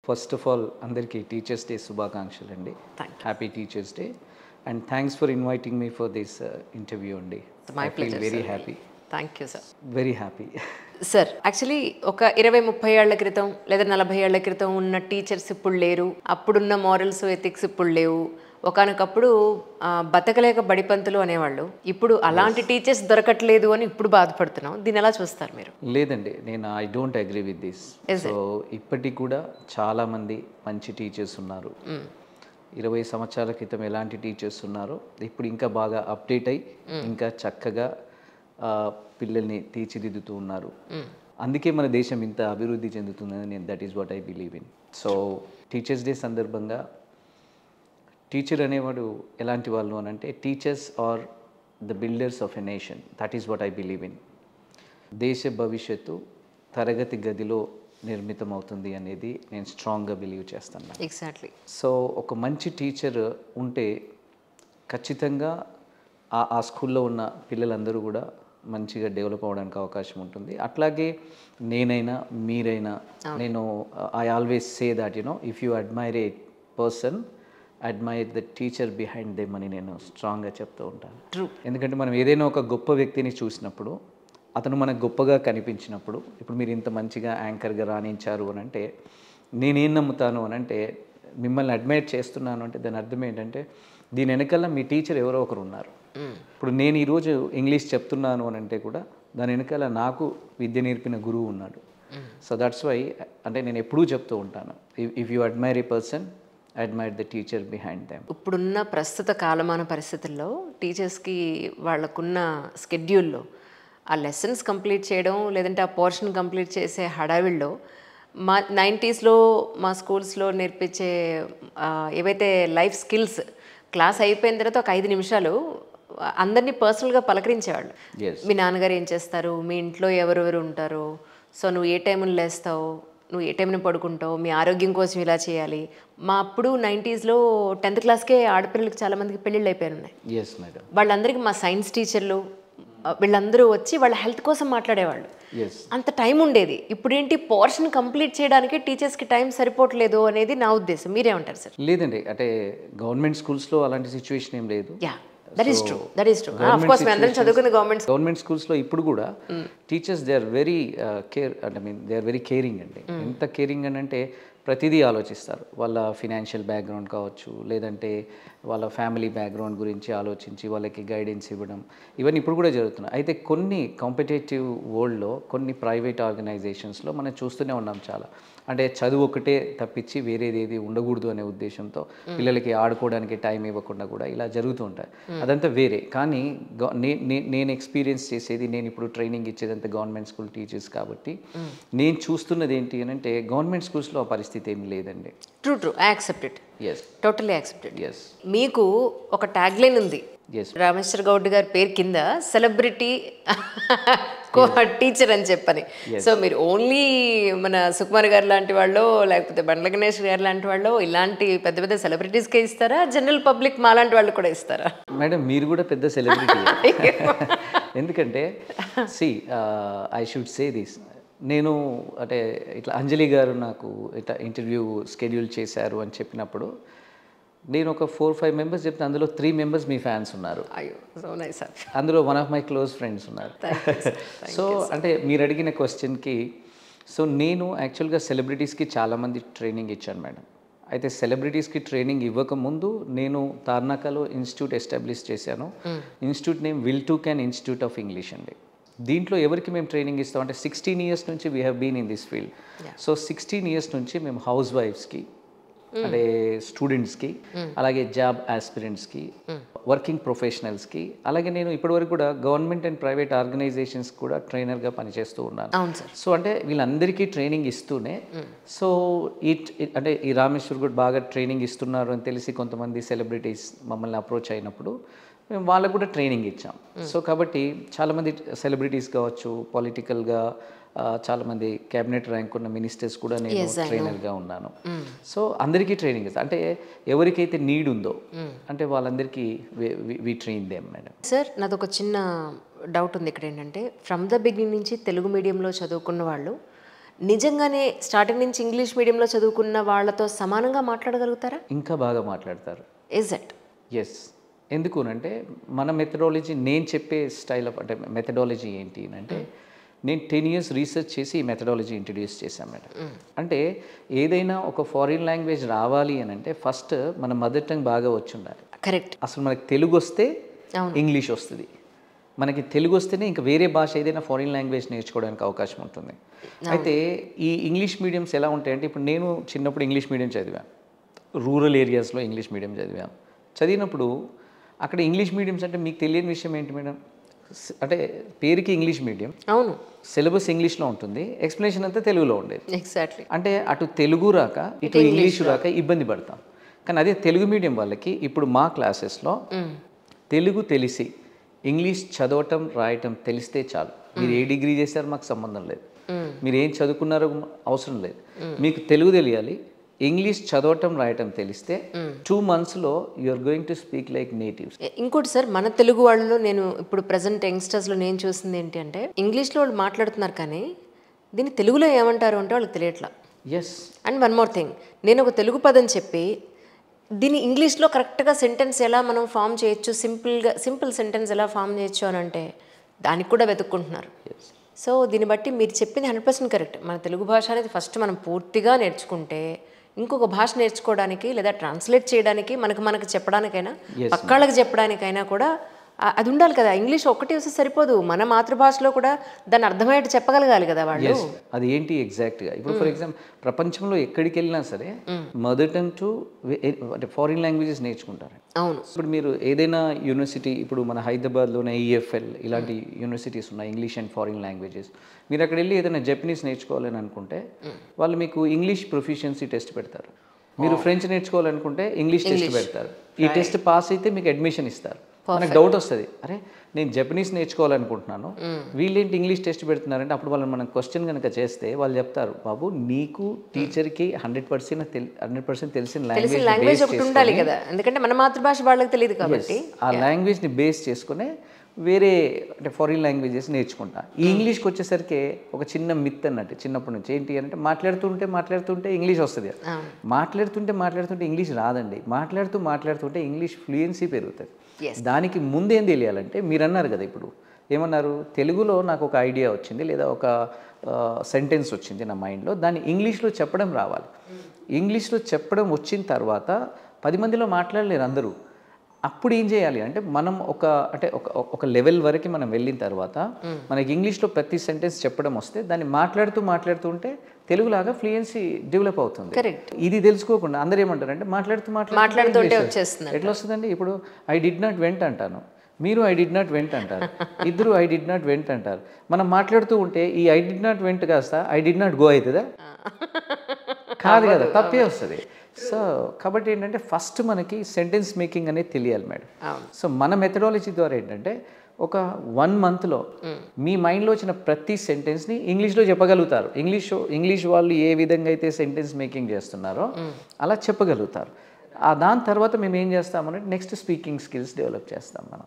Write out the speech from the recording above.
First of all అందరికీ teachers day శుభాకాంక్షలు అండి. Happy teachers day and thanks for inviting me for this interview అండి. I feel very happy. Thank you sir. Very happy sir. Actually ఒక 20-30 ఏళ్ల క్రితం లేదా 40 ఏళ్ల క్రితం ఉన్న టీచర్స్ ఇప్పుడు లేరు, అప్పుడున్న మారల్స్ ఎథిక్స్ ఇప్పుడు లేవు. ఒకనొకప్పుడు బతకలేక బడిపంతులు అనేవాళ్ళు, ఇప్పుడు అలాంటి టీచర్స్ దొరకట్లేదు అని ఇప్పుడు బాధపడుతున్నాం. దీన్ని ఎలా చూస్తారు మీరు? లేదండి, నేను I don't agree with this. So ఇప్పటికి కూడా చాలామంది మంచి టీచర్స్ ఉన్నారు. 20 సంవత్సరాల క్రితం ఎలాంటి టీచర్స్ ఉన్నారో ఇప్పుడు ఇంకా బాగా అప్డేట్ అయ్యి ఇంకా చక్కగా పిల్లల్ని తీర్చిదిద్దుతూ ఉన్నారు. అందుకే మన దేశం ఇంత అభివృద్ధి చెందుతుందని నేను that is what I believe in. So teachers day సందర్భంగా టీచర్ అనేవాడు ఎలాంటి వాళ్ళు అని అంటే teachers are the builders of a nation. That is what I believe in. దేశ భవిష్యత్తు తరగతి గదిలో నిర్మితం అవుతుంది అనేది నేను స్ట్రాంగ్గా బిలీవ్ చేస్తాను. ఎగ్జాక్ట్లీ. సో ఒక మంచి టీచర్ ఉంటే ఖచ్చితంగా ఆ స్కూల్లో ఉన్న పిల్లలందరూ కూడా మంచిగా డెవలప్ అవ్వడానికి అవకాశం ఉంటుంది. అట్లాగే నేనైనా మీరైనా నేను I always say that if you admire A person admire the teacher behind them అని నేను స్ట్రాంగ్గా చెప్తూ ఉంటాను. ఎందుకంటే మనం ఏదైనా ఒక గొప్ప వ్యక్తిని చూసినప్పుడు అతను మనకు గొప్పగా కనిపించినప్పుడు, ఇప్పుడు మీరు ఇంత మంచిగా యాంకర్గా రాణించారు అని అంటే నేనేం నమ్ముతాను అని అంటే మిమ్మల్ని అడ్మైర్ చేస్తున్నాను అంటే దాని అర్థం ఏంటంటే దీని వెనకాల మీ టీచర్ ఎవరో ఒకరు ఉన్నారు. ఇప్పుడు నేను ఈరోజు ఇంగ్లీష్ చెప్తున్నాను అని అంటే కూడా దాని వెనకాల నాకు విద్య నేర్పిన గురువు ఉన్నాడు. సో దట్స్ వై అంటే నేను ఎప్పుడూ చెప్తూ ఉంటాను, if you admire A person admire the teacher behind them. ఇప్పుడున్న ప్రస్తుత కాలమాన పరిస్థితుల్లో టీచర్స్కి వాళ్ళకున్న స్కెడ్యూల్లో ఆ లెసన్స్ కంప్లీట్ చేయడం లేదంటే ఆ పోర్షన్ కంప్లీట్ చేసే హడావిల్లో మా 90sలో మా స్కూల్స్లో నేర్పించే ఏవైతే లైఫ్ స్కిల్స్ క్లాస్ అయిపోయిన తర్వాత ఒక 5 నిమిషాలు అందరినీ పర్సనల్గా పలకరించేవాళ్ళు. మీ నాన్నగారు ఏం చేస్తారు, మీ ఇంట్లో ఎవరెవరు ఉంటారు, సో నువ్వు ఏ టైంలో లేస్తావు, నువ్వు ఏ టైంని పడుకుంటావు, మీ ఆరోగ్యం కోసం ఇలా చేయాలి. మా అప్పుడు 90sలో 10th క్లాస్కే ఆడపిల్లలకి చాలామందికి పెళ్ళిళ్ళు అయిపోయి ఉన్నాయి. వాళ్ళందరికీ మా సైన్స్ టీచర్లు వీళ్ళందరూ వచ్చి వాళ్ళ హెల్త్ కోసం మాట్లాడేవాళ్ళు. అంత టైం ఉండేది. ఇప్పుడేంటి పోర్షన్ కంప్లీట్ చేయడానికి టీచర్స్కి టైం సరిపోవట్లేదు అనేది నా ఉద్దేశం. మీరేమంటారు సార్? లేదండి, అంటే గవర్నమెంట్ స్కూల్స్లో అలాంటి సిచ్యువేషన్ ఏం లేదు. That is true. చదువుకున్న గవర్నమెంట్ స్కూల్స్లో ఇప్పుడు కూడా teachers they are very care అంటే దే ఆర్ వెరీ కేరింగ్ అండి. ఎంత కేరింగ్ అని అంటే ప్రతిదీ ఆలోచిస్తారు. వాళ్ళ ఫినాన్షియల్ బ్యాక్గ్రౌండ్ కావచ్చు, లేదంటే వాళ్ళ ఫ్యామిలీ బ్యాక్గ్రౌండ్ గురించి ఆలోచించి వాళ్ళకి గైడెన్స్ ఇవ్వడం, ఇవన్నీ ఇప్పుడు కూడా జరుగుతున్నాయి. అయితే కొన్ని కాంపిటేటివ్ వరల్డ్లో కొన్ని ప్రైవేట్ ఆర్గనైజేషన్స్లో మనం చూస్తూనే ఉన్నాం చాలా. అంటే చదువు ఒకటే తప్పించి వేరేది ఏది ఉండకూడదు అనే ఉద్దేశంతో పిల్లలకి ఆడుకోవడానికి టైం ఇవ్వకుండా కూడా ఇలా జరుగుతూ ఉంటాయి. అదంతా వేరే. కానీ నేను ఎక్స్పీరియన్స్ చేసేది, నేను ఇప్పుడు ట్రైనింగ్ ఇచ్చేదంతా గవర్నమెంట్ స్కూల్ టీచర్స్ కాబట్టి నేను చూస్తున్నది ఏంటి అని అంటే గవర్నమెంట్ స్కూల్స్లో ఆ పరిస్థితి ఏమి లేదండి. True I accept it. Totally accept it. మీకు ఒక ట్యాగ్ లైన్ ఉంది రామేశ్వర్ గౌడ్ గారి పేరు కింద, సెలబ్రిటీ టీచర్ అని చెప్పని. సో మీరు ఓన్లీ మన సుకుమార్ గారు లాంటి వాళ్ళు లేకపోతే బండ్ల గణేష్ గారు లాంటి వాళ్ళు ఇలాంటి పెద్ద పెద్ద సెలబ్రిటీస్కే ఇస్తారా, జనరల్ పబ్లిక్ మా లాంటి వాళ్ళు కూడా ఇస్తారా? మేడం మీరు కూడా పెద్ద సెలబ్రిటీ. ఎందుకంటే ఐ షుడ్ సే దిస్, నేను అంటే ఇట్లా అంజలి గారు నాకు ఇట్లా ఇంటర్వ్యూ షెడ్యూల్ చేశారు అని చెప్పినప్పుడు నేను ఒక 4-5 మెంబర్స్ చెప్తే అందులో 3 మెంబర్స్ మీ ఫ్యాన్స్ ఉన్నారు. అందులో one of my close friends ఉన్నారు. సో అంటే మీరు అడిగిన క్వశ్చన్కి, సో నేను యాక్చువల్గా సెలబ్రిటీస్కి చాలామంది ట్రైనింగ్ ఇచ్చాను మేడం. అయితే సెలబ్రిటీస్కి ట్రైనింగ్ ఇవ్వకముందు నేను తార్నాకలో ఇన్స్టిట్యూట్ ఎస్టాబ్లిష్ చేశాను. Institute name will to can institute of English అండి. దీంట్లో ఎవరికి మేము ట్రైనింగ్ ఇస్తాం అంటే 16 years నుంచి we have been in this field. So 16 years నుంచి మేము హౌస్ వైఫ్స్కి అంటే స్టూడెంట్స్కి, అలాగే జాబ్ ఆస్పిరెంట్స్కి, వర్కింగ్ ప్రొఫెషనల్స్కి, అలాగే నేను ఇప్పటివరకు కూడా గవర్నమెంట్ అండ్ ప్రైవేట్ ఆర్గనైజేషన్స్ కూడా ట్రైనర్గా పనిచేస్తూ ఉన్నాను. సో అంటే వీళ్ళందరికీ ట్రైనింగ్ ఇస్తూనే సో అంటే ఈ రామేశ్వర్ కూడా బాగా ట్రైనింగ్ ఇస్తున్నారు అని తెలిసి కొంతమంది సెలబ్రిటీస్ మమ్మల్ని అప్రోచ్ అయినప్పుడు మేము వాళ్ళకు కూడా ట్రైనింగ్ ఇచ్చాం. సో కాబట్టి చాలామంది సెలబ్రిటీస్ కావచ్చు, పొలిటికల్గా చాలామంది క్యాబినెట్ ర్యాంక్ ఉన్న మినిస్టర్స్ కూడా నేను ట్రైనర్గా ఉన్నాను. సో అందరికీ ట్రైనింగ్ ఇస్తాను. అంటే ఎవరికైతే నీడ్ ఉందో అంటే వాళ్ళందరికీ we train them madam. Sir నాదొక చిన్న డౌట్ ఉంది ఇక్కడ. ఏంటంటే ఫ్రమ్ ద బిగినింగ్ నుంచి తెలుగు మీడియంలో చదువుకున్న వాళ్ళు నిజంగానే స్టార్టింగ్ నుంచి ఇంగ్లీష్ మీడియంలో చదువుకున్న వాళ్ళతో సమానంగా మాట్లాడగలుగుతారా? ఇంకా బాగా మాట్లాడతారు. Is it? ఎస్. ఎందుకు అంటే మన మెథడాలజీ, నేను చెప్పే స్టైల్ ఆఫ్ అంటే మెథడాలజీ ఏంటి అంటే, నేను 10 years రీసెర్చ్ చేసి ఈ మెథడాలజీ ఇంట్రడ్యూస్ చేశాను మేడం. అంటే ఏదైనా ఒక ఫారిన్ లాంగ్వేజ్ రావాలి అని అంటే ఫస్ట్ మన మదర్ టంగ్ బాగా వచ్చి ఉండాలి. కరెక్ట్. అసలు మనకి తెలుగు వస్తే ఇంగ్లీష్ వస్తుంది. మనకి తెలుగు వస్తేనే ఇంకా వేరే భాష ఏదైనా ఫారిన్ లాంగ్వేజ్ నేర్చుకోవడానికి అవకాశం ఉంటుంది. అయితే ఈ ఇంగ్లీష్ మీడియంస్ ఎలా ఉంటాయంటే, ఇప్పుడు నేను చిన్నప్పుడు ఇంగ్లీష్ మీడియం చదివాను, రూరల్ ఏరియాస్లో ఇంగ్లీష్ మీడియం చదివాను. చదివినప్పుడు అక్కడ ఇంగ్లీష్ మీడియంస్ అంటే మీకు తెలియని విషయం ఏంటి మేడం, అంటే పేరుకి ఇంగ్లీష్ మీడియం, అవును, సిలబస్ ఇంగ్లీష్లో ఉంటుంది, ఎక్స్ప్లెనేషన్ అంతా తెలుగులో ఉండేది. ఎగ్జాక్ట్లీ. అంటే అటు తెలుగు రాక ఇటు ఇంగ్లీష్ రాక ఇబ్బంది పడతాం. కానీ అదే తెలుగు మీడియం వాళ్ళకి ఇప్పుడు మా క్లాసెస్లో తెలుగు తెలిసి ఇంగ్లీష్ చదవటం రాయటం తెలిస్తే చాలు. మీరు ఏ డిగ్రీ చేశారో మాకు సంబంధం లేదు, మీరు ఏం చదువుకున్నారో అవసరం లేదు, మీకు తెలుగు తెలియాలి, ఇంగ్లీష్ చదవటం రాయటం తెలిస్తే 2 monthsలో you're going to speak like natives. ఇంకోటి సార్, మన తెలుగు వాళ్ళలో నేను ఇప్పుడు ప్రజెంట్ యంగ్స్టర్స్లో నేను చూసింది ఏంటి అంటే, ఇంగ్లీష్లో వాళ్ళు మాట్లాడుతున్నారు కానీ దీన్ని తెలుగులో ఏమంటారు అంటే వాళ్ళకి తెలియట్లా. Yes. And one more thing, నేను ఒక తెలుగు పదం చెప్పి దీన్ని ఇంగ్లీష్లో కరెక్ట్గా సెంటెన్స్ ఎలా మనం ఫామ్ చేయొచ్చు, సింపుల్ సెంటెన్స్ ఎలా ఫామ్ చేయొచ్చు అని అంటే దానికి కూడా వెతుక్కుంటున్నారు. సో దీన్ని బట్టి మీరు చెప్పింది 100% కరెక్ట్. మన తెలుగు భాష అనేది ఫస్ట్ మనం పూర్తిగా నేర్చుకుంటే ఇంకొక భాష నేర్చుకోవడానికి లేదా ట్రాన్స్లేట్ చేయడానికి మనకు చెప్పడానికైనా పక్కాళ్ళకి చెప్పడానికైనా కూడా అది ఉండాలి కదా. ఇంగ్లీష్ ఒక్కటి వస్తే సరిపోదు, మన మాతృభాషలో కూడా దాన్ని అర్థమయ్యేట్టు చెప్పగలగాలి కదా వాళ్ళు. అది ఏంటి ఎగ్జాక్ట్గా ఇప్పుడు ఫర్ ఎగ్జాంపుల్ ప్రపంచంలో ఎక్కడికి వెళ్ళినా సరే మదర్ టంగ్ టు అంటే ఫారిన్ లాంగ్వేజెస్ నేర్చుకుంటారు. అవును. ఇప్పుడు మీరు ఏదైనా యూనివర్సిటీ, ఇప్పుడు మన హైదరాబాద్లోనే ఈఎఫ్ఎల్ ఇలాంటి యూనివర్సిటీస్ ఉన్నాయి, ఇంగ్లీష్ అండ్ ఫారిన్ లాంగ్వేజెస్. మీరు అక్కడ వెళ్ళి ఏదైనా జపనీస్ నేర్చుకోవాలని అనుకుంటే వాళ్ళు మీకు ఇంగ్లీష్ ప్రొఫిషియన్సీ టెస్ట్ పెడతారు. మీరు ఫ్రెంచ్ నేర్చుకోవాలనుకుంటే ఇంగ్లీష్ టెస్ట్ పెడతారు. ఈ టెస్ట్ పాస్ అయితే మీకు అడ్మిషన్ ఇస్తారు. మనకు డౌట్ వస్తుంది, అరే నేను జపనీస్ నేర్చుకోవాలనుకుంటున్నాను, వీళ్ళేంటి ఇంగ్లీష్ టెస్ట్ పెడుతున్నారంటే అప్పుడు వాళ్ళని మనం క్వశ్చన్ కనుక చేస్తే వాళ్ళు చెప్తారు, బాబు నీకు టీచర్కి 100% తెలిసిన లాంగ్వేజ్ ఒకటి ఉండాలి కదా, ఎందుకంటే మన మాతృభాష వాళ్ళకి తెలియదు కాబట్టి ఆ లాంగ్వేజ్ని బేస్ చేసుకునే వేరే అంటే ఫారిన్ లాంగ్వేజెస్ నేర్చుకుంటా. ఈ ఇంగ్లీష్కి వచ్చేసరికి ఒక చిన్న మిత్ అన్నట్టు చిన్నప్పటి నుంచి ఏంటి అంటే మాట్లాడుతుంటే ఇంగ్లీష్ వస్తుంది, మాట్లాడుతుంటే ఇంగ్లీష్ రాదండి. మాట్లాడుతుంటే ఇంగ్లీష్ ఫ్లూయెన్సీ పెరుగుతుంది. దానికి ముందేం తెలియాలంటే మీరు అన్నారు కదా, ఇప్పుడు ఏమన్నారు, తెలుగులో నాకు ఒక ఐడియా వచ్చింది లేదా ఒక సెంటెన్స్ వచ్చింది నా మైండ్లో, దాన్ని ఇంగ్లీష్లో చెప్పడం రావాలి. ఇంగ్లీష్లో చెప్పడం వచ్చిన తర్వాత 10 మందిలో మాట్లాడలేరు అందరూ. అప్పుడు ఏం చేయాలి అంటే మనం ఒక లెవెల్ వరకు మనం వెళ్ళిన తర్వాత మనకి ఇంగ్లీష్లో ప్రతి సెంటెన్స్ చెప్పడం వస్తే దాన్ని మాట్లాడుతూ ఉంటే తెలుగులాగా ఫ్లూయెన్సీ డెవలప్ అవుతుంది. ఇది తెలుసుకోకుండా అందరూ ఏమంటారు అంటే మాట్లాడుతుంటే వచ్చేస్తుంది. ఎట్లా వస్తుందండి? ఇప్పుడు ఐ డిడ్ నాట్ వెంట్ అంటాను, మీరు ఐ డిడ్ నాట్ వెంట్ అంటారు, ఇద్దరు ఐ డిడ్ నాట్ వెంట్ అంటారు. మనం మాట్లాడుతూ ఉంటే ఈ ఐ డిడ్ నాట్ వెంట్ కాస్త ఐ డిడ్ నాట్ గో అవుతుందా? కాదు కదా, తప్పే వస్తుంది. సో కాబట్టి ఏంటంటే ఫస్ట్ మనకి సెంటెన్స్ మేకింగ్ అనేది తెలియాలి మేడం. సో మన మెథడాలజీ ద్వారా ఏంటంటే ఒక 1 monthలో మీ మైండ్లో వచ్చిన ప్రతి సెంటెన్స్ని ఇంగ్లీష్లో చెప్పగలుగుతారు. ఇంగ్లీష్ వాళ్ళు ఏ విధంగా అయితే సెంటెన్స్ మేకింగ్ చేస్తున్నారో అలా చెప్పగలుగుతారు. దాని తర్వాత మేము ఏం చేస్తామంటే నెక్స్ట్ స్పీకింగ్ స్కిల్స్ డెవలప్ చేస్తాం మనం.